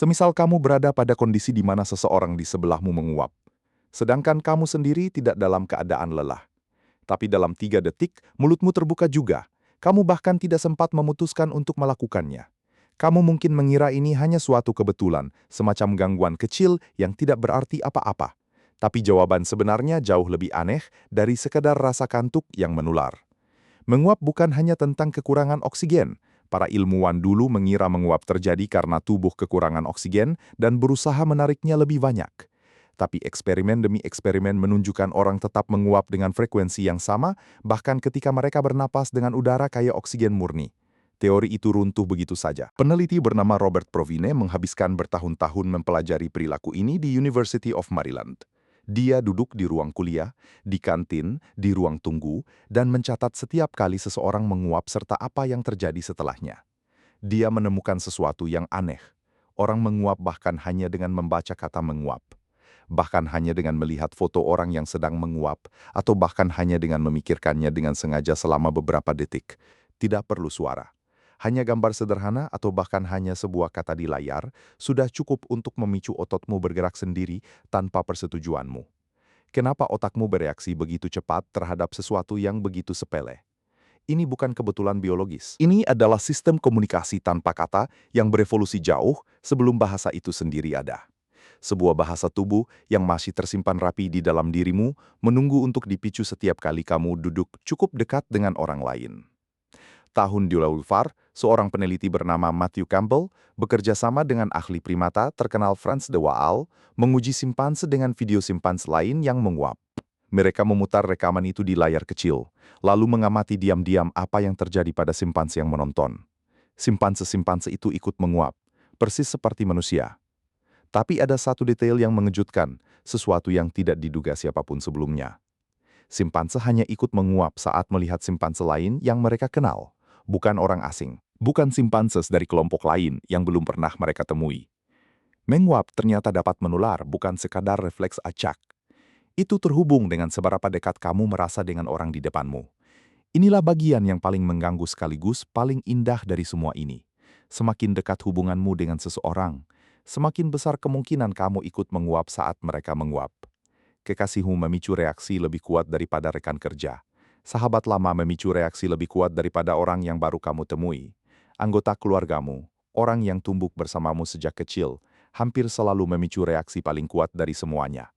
Semisal kamu berada pada kondisi di mana seseorang di sebelahmu menguap, sedangkan kamu sendiri tidak dalam keadaan lelah. Tapi dalam 3 detik, mulutmu terbuka juga. Kamu bahkan tidak sempat memutuskan untuk melakukannya. Kamu mungkin mengira ini hanya suatu kebetulan, semacam gangguan kecil yang tidak berarti apa-apa. Tapi jawaban sebenarnya jauh lebih aneh dari sekedar rasa kantuk yang menular. Menguap bukan hanya tentang kekurangan oksigen. Para ilmuwan dulu mengira menguap terjadi karena tubuh kekurangan oksigen dan berusaha menariknya lebih banyak. Tapi eksperimen demi eksperimen menunjukkan orang tetap menguap dengan frekuensi yang sama, bahkan ketika mereka bernapas dengan udara kaya oksigen murni. Teori itu runtuh begitu saja. Peneliti bernama Robert Provine menghabiskan bertahun-tahun mempelajari perilaku ini di University of Maryland. Dia duduk di ruang kuliah, di kantin, di ruang tunggu, dan mencatat setiap kali seseorang menguap serta apa yang terjadi setelahnya. Dia menemukan sesuatu yang aneh. Orang menguap bahkan hanya dengan membaca kata menguap. Bahkan hanya dengan melihat foto orang yang sedang menguap, atau bahkan hanya dengan memikirkannya dengan sengaja selama beberapa detik. Tidak perlu suara. Hanya gambar sederhana atau bahkan hanya sebuah kata di layar, sudah cukup untuk memicu ototmu bergerak sendiri tanpa persetujuanmu. Kenapa otakmu bereaksi begitu cepat terhadap sesuatu yang begitu sepele? Ini bukan kebetulan biologis. Ini adalah sistem komunikasi tanpa kata yang berevolusi jauh sebelum bahasa itu sendiri ada. Sebuah bahasa tubuh yang masih tersimpan rapi di dalam dirimu, menunggu untuk dipicu setiap kali kamu duduk cukup dekat dengan orang lain. Tahun 2004, seorang peneliti bernama Matthew Campbell bekerja sama dengan ahli primata terkenal Frans de Waal menguji simpanse dengan video simpanse lain yang menguap. Mereka memutar rekaman itu di layar kecil, lalu mengamati diam-diam apa yang terjadi pada simpanse yang menonton. Simpanse-simpanse itu ikut menguap, persis seperti manusia. Tapi ada satu detail yang mengejutkan, sesuatu yang tidak diduga siapapun sebelumnya. Simpanse hanya ikut menguap saat melihat simpanse lain yang mereka kenal, bukan orang asing, bukan simpanses dari kelompok lain yang belum pernah mereka temui. Menguap ternyata dapat menular, bukan sekadar refleks acak. Itu terhubung dengan seberapa dekat kamu merasa dengan orang di depanmu. Inilah bagian yang paling mengganggu sekaligus paling indah dari semua ini. Semakin dekat hubunganmu dengan seseorang, semakin besar kemungkinan kamu ikut menguap saat mereka menguap. Kekasihmu memicu reaksi lebih kuat daripada rekan kerja. Sahabat lama memicu reaksi lebih kuat daripada orang yang baru kamu temui. Anggota keluargamu, orang yang tumbuh bersamamu sejak kecil, hampir selalu memicu reaksi paling kuat dari semuanya.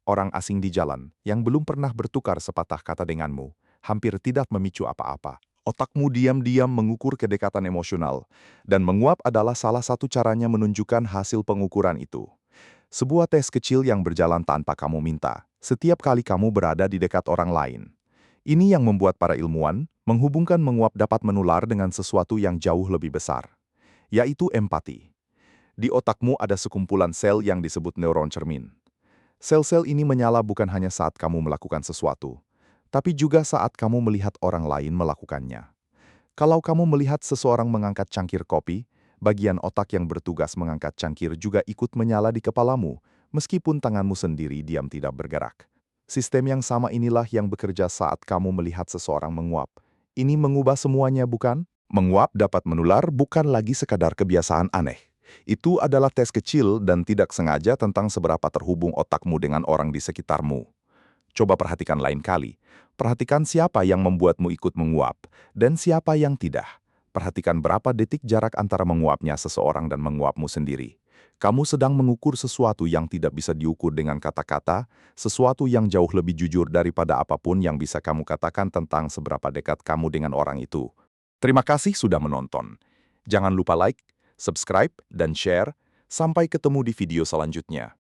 Orang asing di jalan, yang belum pernah bertukar sepatah kata denganmu, hampir tidak memicu apa-apa. Otakmu diam-diam mengukur kedekatan emosional, dan menguap adalah salah satu caranya menunjukkan hasil pengukuran itu. Sebuah tes kecil yang berjalan tanpa kamu minta, setiap kali kamu berada di dekat orang lain. Ini yang membuat para ilmuwan menghubungkan menguap dapat menular dengan sesuatu yang jauh lebih besar, yaitu empati. Di otakmu ada sekumpulan sel yang disebut neuron cermin. Sel-sel ini menyala bukan hanya saat kamu melakukan sesuatu, tapi juga saat kamu melihat orang lain melakukannya. Kalau kamu melihat seseorang mengangkat cangkir kopi, bagian otak yang bertugas mengangkat cangkir juga ikut menyala di kepalamu, meskipun tanganmu sendiri diam tidak bergerak. Sistem yang sama inilah yang bekerja saat kamu melihat seseorang menguap. Ini mengubah semuanya, bukan? Menguap dapat menular bukan lagi sekadar kebiasaan aneh. Itu adalah tes kecil dan tidak sengaja tentang seberapa terhubung otakmu dengan orang di sekitarmu. Coba perhatikan lain kali. Perhatikan siapa yang membuatmu ikut menguap, dan siapa yang tidak. Perhatikan berapa detik jarak antara menguapnya seseorang dan menguapmu sendiri. Kamu sedang mengukur sesuatu yang tidak bisa diukur dengan kata-kata, sesuatu yang jauh lebih jujur daripada apapun yang bisa kamu katakan tentang seberapa dekat kamu dengan orang itu. Terima kasih sudah menonton. Jangan lupa like, subscribe, dan share. Sampai ketemu di video selanjutnya.